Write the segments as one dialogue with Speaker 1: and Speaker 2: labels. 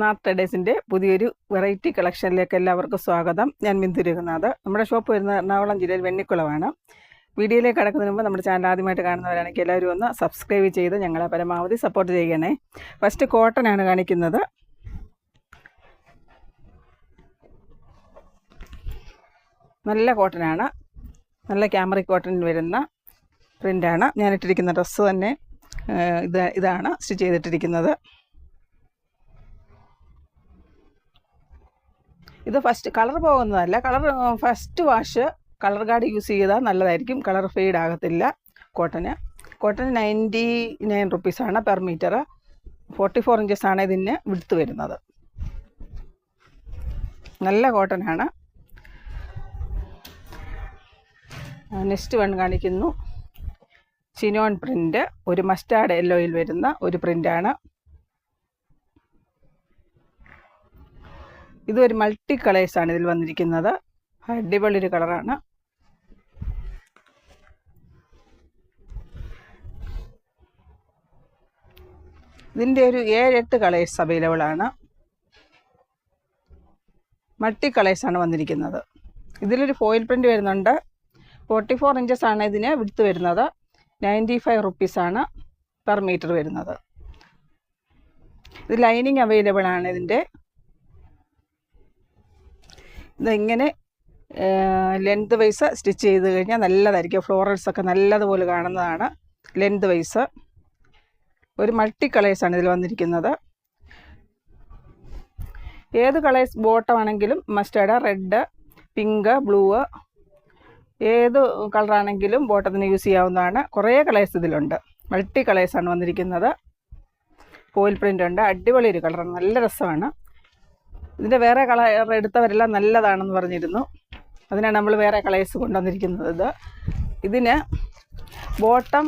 Speaker 1: നാത്ത് ട്രേഡേഴ്സിൻ്റെ പുതിയൊരു വെറൈറ്റി കളക്ഷനിലേക്ക് എല്ലാവർക്കും സ്വാഗതം. ഞാൻ ബിന്ദു രഘുനാഥ്. നമ്മുടെ ഷോപ്പ് വരുന്നത് എറണാകുളം ജില്ലയിൽ വെണ്ണിക്കുളമാണ്. വീഡിയോയിലേക്ക് കടക്കുന്നതിന് മുമ്പ് നമ്മുടെ ചാനൽ ആദ്യമായിട്ട് കാണുന്നവരാണെങ്കിൽ എല്ലാവരും ഒന്ന് സബ്സ്ക്രൈബ് ചെയ്ത് ഞങ്ങളെ പരമാവധി സപ്പോർട്ട് ചെയ്യണേ. ഫസ്റ്റ് കോട്ടൺ ആണ് കാണിക്കുന്നത്. നല്ല കോട്ടനാണ്, നല്ല ക്യാമറിക് കോട്ടണിൽ വരുന്ന പ്രിൻ്റാണ്. ഞാനിട്ടിരിക്കുന്ന ഡ്രസ്സ് തന്നെ ഇതാണ് സ്റ്റിച്ച് ചെയ്തിട്ടിരിക്കുന്നത്. ഇത് ഫസ്റ്റ് കളർ പോകുന്നതല്ല, first wash colour guard use ചെയ്താൽ നല്ലതായിരിക്കും. കളർ ഫെയ്ഡ് ആകത്തില്ല. കോട്ടന് 99 റുപ്പീസാണ് പെർ മീറ്റർ. 44 ഇഞ്ചസാണ് ഇതിന് വിഡ്ത്ത് വരുന്നത്. നല്ല കോട്ടനാണ്. നെക്സ്റ്റ് വൺ കാണിക്കുന്നു. ചിനോൺ പ്രിൻ്റ്, ഒരു മസ്റ്റാർഡ് യെല്ലോയിൽ വരുന്ന ഒരു പ്രിൻ്റാണ്. ഇതൊരു മൾട്ടി കളേഴ്സാണ് ഇതിൽ വന്നിരിക്കുന്നത്. അടിപൊളി ഒരു കളറാണ്. ഇതിൻ്റെ ഒരു 7-8 കളേഴ്സ് അവൈലബിൾ ആണ്. മൾട്ടി കളേഴ്സാണ് വന്നിരിക്കുന്നത്. ഇതിലൊരു ഫോയിൽ പ്രിൻ്റ് വരുന്നുണ്ട്. 44 ഇഞ്ചസാണ് ഇതിന് വിഡ്ത്ത് വരുന്നത്. 95 റുപ്പീസാണ് പെർ മീറ്റർ വരുന്നത്. ഇത് ലൈനിങ് അവൈലബിൾ ആണ്. ഇതിങ്ങനെ ലെങ്ത് വൈസ് സ്റ്റിച്ച് ചെയ്ത് കഴിഞ്ഞാൽ നല്ലതായിരിക്കും. ഫ്ലോറൽസൊക്കെ നല്ലതുപോലെ കാണുന്നതാണ്. ലെങ്ത് വൈസ് ഒരു മൾട്ടി കളേഴ്സാണ് ഇതിൽ വന്നിരിക്കുന്നത്. ഏത് കളേഴ്സ് ബോട്ടം ആണെങ്കിലും മസ്റ്റാർഡ്, റെഡ്, പിങ്ക്, ബ്ലൂ, ഏത് കളറാണെങ്കിലും ബോട്ടത്തിന് യൂസ് ചെയ്യാവുന്നതാണ്. കുറേ കളേഴ്സ് ഇതിലുണ്ട്. മൾട്ടി കളേഴ്സാണ് വന്നിരിക്കുന്നത്. ഫോയിൽ പ്രിൻ്റ് ഉണ്ട്. അടിപൊളി ഒരു കളറാണ്, നല്ല രസമാണ്. ഇതിൻ്റെ വേറെ കളർ എടുത്തവരെല്ലാം നല്ലതാണെന്ന് പറഞ്ഞിരുന്നു. അതിനാണ് നമ്മൾ വേറെ കളേഴ്സ് കൊണ്ടുവന്നിരിക്കുന്നത്. ഇതിന് ബോട്ടം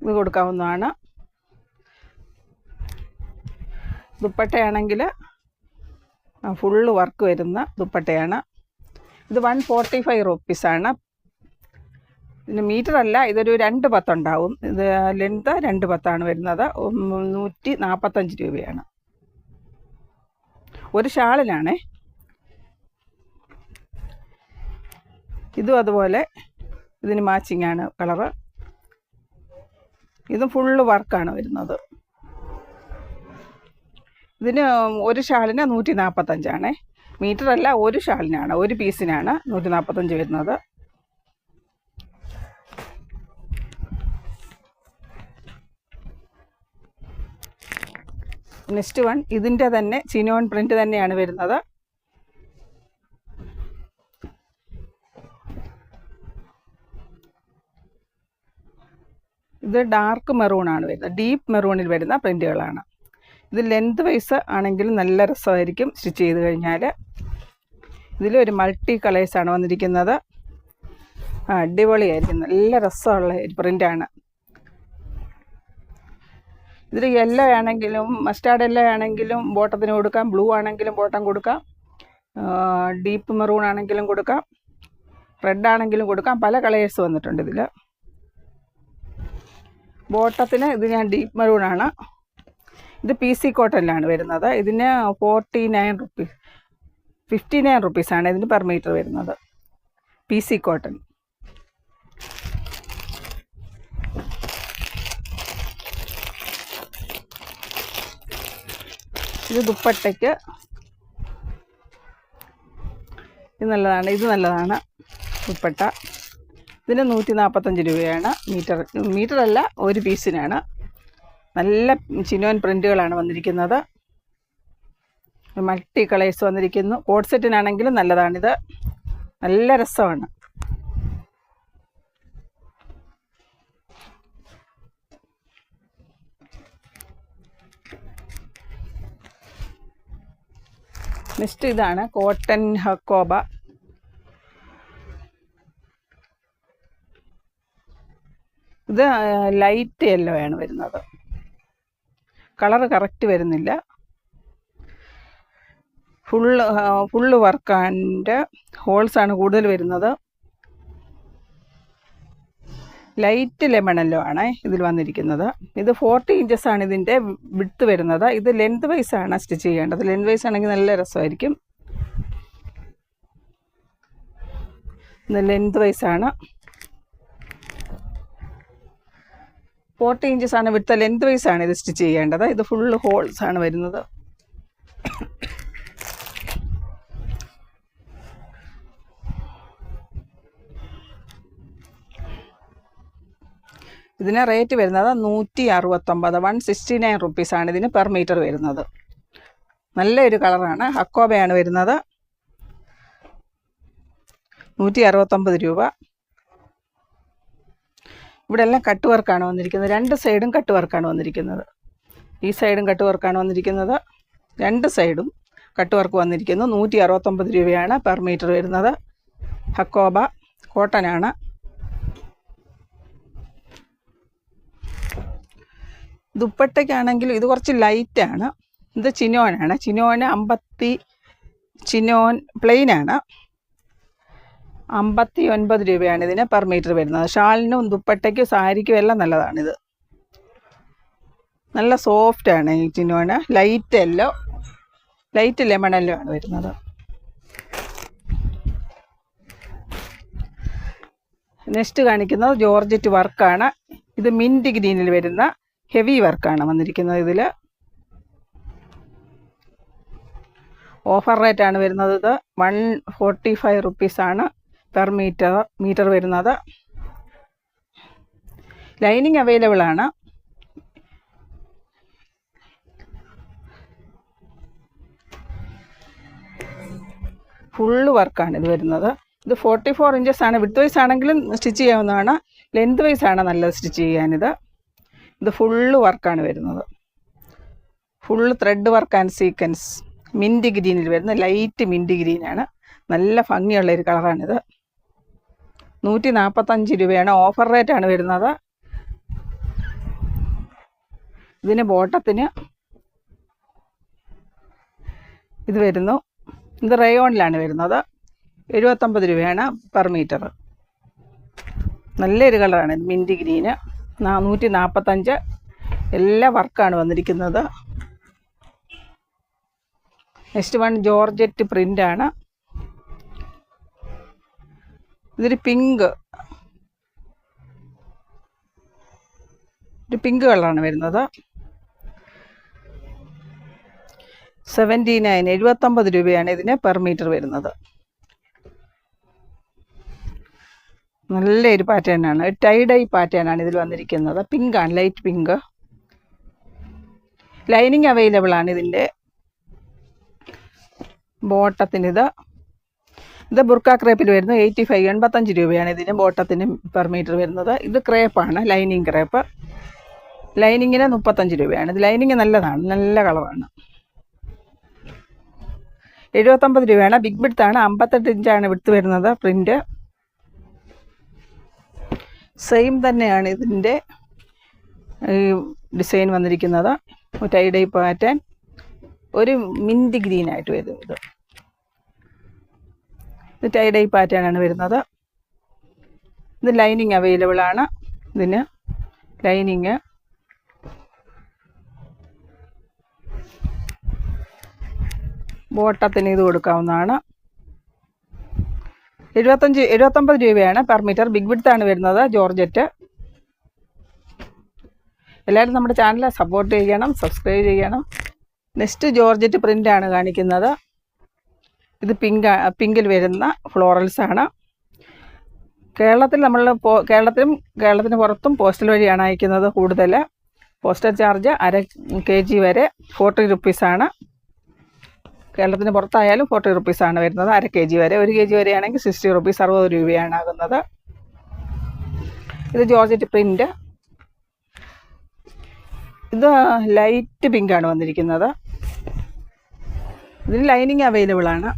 Speaker 1: ഇത് കൊടുക്കാവുന്നതാണ്. ദുപ്പട്ടയാണെങ്കിൽ ഫുള്ള് വർക്ക് വരുന്ന ദുപ്പട്ടയാണ്. ഇത് 145 റുപ്പീസാണ്. ഇതിന് മീറ്റർ അല്ല, ഇതൊരു 2 10 ഉണ്ടാവും. ഇത് ലെങ്ത് 2 10 വരുന്നത്. 145 രൂപയാണ്. ഒരു ഷാളിലാണേ. ഇതും അതുപോലെ ഇതിന് മാച്ചിങ് ആണ് കളറ്. ഇതും ഫുള്ള് വർക്കാണ് വരുന്നത്. ഇതിന് ഒരു ഷാളിന് 145 മീറ്റർ അല്ല, ഒരു ഷാളിനാണ്, ഒരു പീസിനാണ് 145 വരുന്നത്. നെക്സ്റ്റ് വൺ ഇതിൻ്റെ തന്നെ ചിനോൺ പ്രിൻ്റ് തന്നെയാണ് വരുന്നത്. ഇത് ഡാർക്ക് മെറൂണാണ് വരുന്നത്. ഡീപ്പ് മെറൂണിൽ വരുന്ന പ്രിൻ്റുകളാണ്. ഇത് ലെങ്ത് വൈസ് ആണെങ്കിലും നല്ല രസമായിരിക്കും സ്റ്റിച്ച് ചെയ്ത് കഴിഞ്ഞാൽ. ഇതിലൊരു മൾട്ടി കളേഴ്സാണ് വന്നിരിക്കുന്നത്. അടിപൊളിയായിരിക്കും, നല്ല രസമുള്ള ഒരു പ്രിൻ്റാണ്. ഇതിൽ യെല്ലോ ആണെങ്കിലും മസ്റ്റാർഡ് യെല്ലോ ആണെങ്കിലും ബോട്ടത്തിന് കൊടുക്കാം. ബ്ലൂ ആണെങ്കിലും ബോട്ടം കൊടുക്കാം. ഡീപ്പ് മെറൂൺ ആണെങ്കിലും കൊടുക്കാം. റെഡ് ആണെങ്കിലും കൊടുക്കാം. പല കളേഴ്സ് വന്നിട്ടുണ്ട് ഇതിൽ. ബോട്ടത്തിന് ഇത് ഞാൻ ഡീപ്പ് മെറൂണാണ്. ഇത് PC കോട്ടണിലാണ് വരുന്നത്. ഇതിന് 59 റുപ്പീസാണ് ഇതിന് പെർ മീറ്റർ വരുന്നത്. PC cotton. ഇത് ദുപ്പട്ടയ്ക്ക് ഇത് നല്ലതാണ് ദുപ്പട്ട. ഇതിന് 145 രൂപയാണ് മീറ്റർ അല്ല, ഒരു പീസിനാണ്. നല്ല ചിനോൻ പ്രിൻ്റുകളാണ് വന്നിരിക്കുന്നത്. മൾട്ടി കളേഴ്സ് വന്നിരിക്കുന്നു. കോഡ് സെറ്റിനാണെങ്കിലും നല്ലതാണിത്, നല്ല രസമാണ്. നെക്സ്റ്റ് ഇതാണ് കോട്ടൺ ഹക്കോബ. ഇത് ലൈറ്റ് യെല്ലോ ആണ് വരുന്നത്. കളറ് കറക്റ്റ് വരുന്നില്ല. ഫുള്ള് വർക്കാൻ്റെ ഹോൾസാണ് കൂടുതൽ വരുന്നത്. ലൈറ്റ് ലെമണല്ലോ ആണ് ഇതിൽ വന്നിരിക്കുന്നത്. ഇത് 40 ഇഞ്ചസ് ആണ് ഇതിൻ്റെ വിഡ്ത്ത് വരുന്നത്. ഇത് ലെന്ത് വൈസ് ആണ് സ്റ്റിച്ച് ചെയ്യേണ്ടത്. ലെന്ത് വൈസ് ആണെങ്കിൽ നല്ല രസമായിരിക്കും. ഇത് ലെന്ത് വൈസ് ആണ്. 40 ഇഞ്ചസ് ആണ് വിഡ്ത്ത്. ലെന്ത് വൈസ് ആണ് ഇത് സ്റ്റിച്ച് ചെയ്യേണ്ടത്. ഇത് ഫുള്ള് ഹോൾസ് ആണ് വരുന്നത്. ഇതിന് റേറ്റ് വരുന്നത് 169, 169 റുപ്പീസാണ് ഇതിന് പെർ മീറ്റർ വരുന്നത്. നല്ലൊരു കളറാണ്. ഹക്കോബയാണ് വരുന്നത്. 169 രൂപ. ഇവിടെ എല്ലാം കട്ട് വർക്കാണ് വന്നിരിക്കുന്നത്. 2 സൈഡും കട്ട് വർക്കാണ് വന്നിരിക്കുന്നത്. ഈ സൈഡും കട്ട് വർക്കാണ് വന്നിരിക്കുന്നത്. 2 സൈഡും കട്ട് വർക്ക് വന്നിരിക്കുന്നു. 169 രൂപയാണ് പെർ മീറ്റർ വരുന്നത്. ഹക്കോബ കോട്ടനാണ്. ദുപ്പട്ടയ്ക്കാണെങ്കിൽ ഇത് കുറച്ച് ലൈറ്റാണ്. ഇത് ചിനോനാണ്. ചിനോൻ പ്ലെയിനാണ്. 59 രൂപയാണ് ഇതിന് പെർ മീറ്റർ വരുന്നത്. ഷാളിനും ദുപ്പട്ടയ്ക്കും സാരിക്കും എല്ലാം നല്ലതാണിത്. നല്ല സോഫ്റ്റാണ് ഈ ചിനോന്. ലൈറ്റ് ലെമൺ യെല്ലോ ആണ് വരുന്നത്. നെക്സ്റ്റ് കാണിക്കുന്നത് ജോർജറ്റ് വർക്കാണ്. ഇത് മിൻറ്റ് ഗ്രീനിൽ വരുന്ന ഹെവി വർക്കാണ് വന്നിരിക്കുന്നത്. ഇതിൽ ഓഫർ റേറ്റ് ആണ് വരുന്നത്. ഇത് 145 റുപ്പീസാണ് പെർ മീറ്റർ വരുന്നത്. ലൈനിങ് അവൈലബിൾ ആണ്. ഫുള്ള് വർക്കാണ് ഇത് വരുന്നത്. ഇത് 44 ഇഞ്ചസ് ആണ്. വിഡ്ത്ത് വൈസ് ആണെങ്കിലും സ്റ്റിച്ച് ചെയ്യാവുന്നതാണ്. ലെന്ത് വൈസ് ആണ് നല്ലത് സ്റ്റിച്ച് ചെയ്യാനിത്. ഇത് ഫുള്ള് വർക്കാണ് വരുന്നത്. Full thread work and sequence. Mint ഗ്രീനിൽ വരുന്ന ലൈറ്റ് മിൻറ്റ് ഗ്രീനാണ്. നല്ല ഭംഗിയുള്ളൊരു കളറാണിത്. 145 രൂപയാണ്. ഓഫർ റേറ്റ് ആണ് വരുന്നത്. ഇതിന് ബോട്ടത്തിന് ഇത് വരുന്നു. ഇത് റയോണിലാണ് വരുന്നത്. 79 രൂപയാണ് പെർ മീറ്റർ. നല്ലൊരു കളറാണ് ഇത് മിൻറ്റ് ഗ്രീന്. 145. എല്ലാ വർക്കാണ് വന്നിരിക്കുന്നത്. നെക്സ്റ്റ് വൺ ജോർജറ്റ് പ്രിൻ്റാണ്. ഇതൊരു പിങ്ക് കളറാണ് വരുന്നത്. 79 രൂപയാണ് ഇതിന് പെർ മീറ്റർ വരുന്നത്. നല്ലൊരു പാറ്റേൺ ആണ്. ടൈ ഡൈ പാറ്റേൺ ആണ് ഇതിൽ വന്നിരിക്കുന്നത്. പിങ്കാണ്, ലൈറ്റ് പിങ്ക്. ലൈനിങ് അവൈലബിൾ ആണ് ഇതിൻ്റെ. ബോട്ടത്തിനിത് ബുർക്ക ക്രേപ്പിൽ വരുന്നു. 85 രൂപയാണ് ഇതിന് ബോട്ടത്തിന് പെർ മീറ്റർ വരുന്നത്. ഇത് ക്രേപ്പാണ്, ലൈനിങ് ക്രേപ്പ്. ലൈനിങ്ങിന് 35 രൂപയാണ്. ഇത് ലൈനിങ് നല്ലതാണ്, നല്ല കളറാണ്. 79 രൂപയാണ്. ബിഗ് വിഡ്ത്താണ്. 58 ഇഞ്ചാണ് വിഡ്ത്ത് വരുന്നത്. പ്രിൻ്റ് സെയിം തന്നെയാണ് ഇതിൻ്റെ ഡിസൈൻ വന്നിരിക്കുന്നത്. Tie dye pattern. ഒരു മിൻറ്റ് ഗ്രീനായിട്ട് വരും ഇത്. ടൈ ഡൈ പാറ്റേൺ ആണ് വരുന്നത്. ഇത് ലൈനിങ് അവൈലബിൾ ആണ്. ഇതിന് ലൈനിങ് ബോട്ടത്തിന് ഇത് കൊടുക്കാവുന്നതാണ്. 79 രൂപയാണ് പെർ മീറ്റർ. ബിഗ് വിഡ്ത്താണ് വരുന്നത്. ജോർജറ്റ്. എല്ലാവരും നമ്മുടെ ചാനൽ സപ്പോർട്ട് ചെയ്യണം, സബ്സ്ക്രൈബ് ചെയ്യണം. നെക്സ്റ്റ് ജോർജറ്റ് പ്രിൻ്റാണ് കാണിക്കുന്നത്. ഇത് പിങ്കിൽ വരുന്ന ഫ്ലോറൽസ് ആണ്. കേരളത്തിന് പുറത്തും പോസ്റ്റൽ വഴിയാണ് അയക്കുന്നത്. കൂടുതൽ പോസ്റ്റൽ ചാർജ് 1/2 kg വരെ 40 റുപ്പീസാണ്. കേരളത്തിന് പുറത്തായാലും 40 റുപ്പീസാണ് വരുന്നത്. 1/2 kg വരെ. 1 kg വരെ ആണെങ്കിൽ 60 റുപ്പീസ്, 60 രൂപയാണ് ആകുന്നത്. ഇത് ജോർജറ്റ് പ്രിൻ്റ്. ഇത് ലൈറ്റ് പിങ്കാണ് വന്നിരിക്കുന്നത്. ഇതിന് ലൈനിങ് അവൈലബിൾ ആണ്.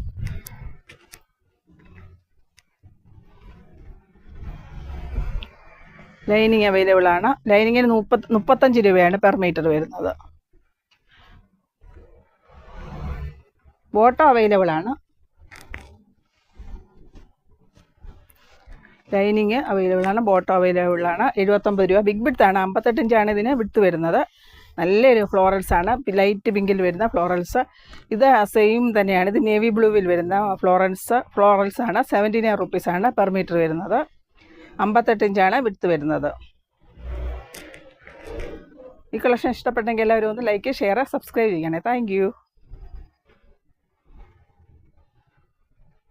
Speaker 1: ലൈനിങ്ങിന് 35 രൂപയാണ് പെർ മീറ്റർ വരുന്നത്. ബോട്ടം അവൈലബിൾ ആണ്. ലൈനിങ് അവൈലബിൾ ആണ്, ബോട്ടം അവൈലബിൾ ആണ്. 79 രൂപ. ബിഗ് വിഡ്ത്ത് ആണ്, 58 ഇഞ്ചാണ് ഇതിന് വിഡ്ത്ത് വരുന്നത്. നല്ലൊരു ഫ്ലോറൽസ് ആണ്, ലൈറ്റ് പിങ്കിൽ വരുന്ന ഫ്ലോറൽസ്. ഇത് സെയിം തന്നെയാണ്, ഇത് നേവി ബ്ലൂവിൽ വരുന്ന ഫ്ലോറൽസ് ആണ്. 79 റുപ്പീസാണ് പെർ മീറ്റർ വരുന്നത്. 58 ഇഞ്ചാണ് വിഡ്ത്ത് വരുന്നത്. ഈ കളക്ഷൻ ഇഷ്ടപ്പെട്ടെങ്കിൽ എല്ലാവരും ഒന്ന് ലൈക്ക്, ഷെയർ, സബ്സ്ക്രൈബ് ചെയ്യണേ. താങ്ക്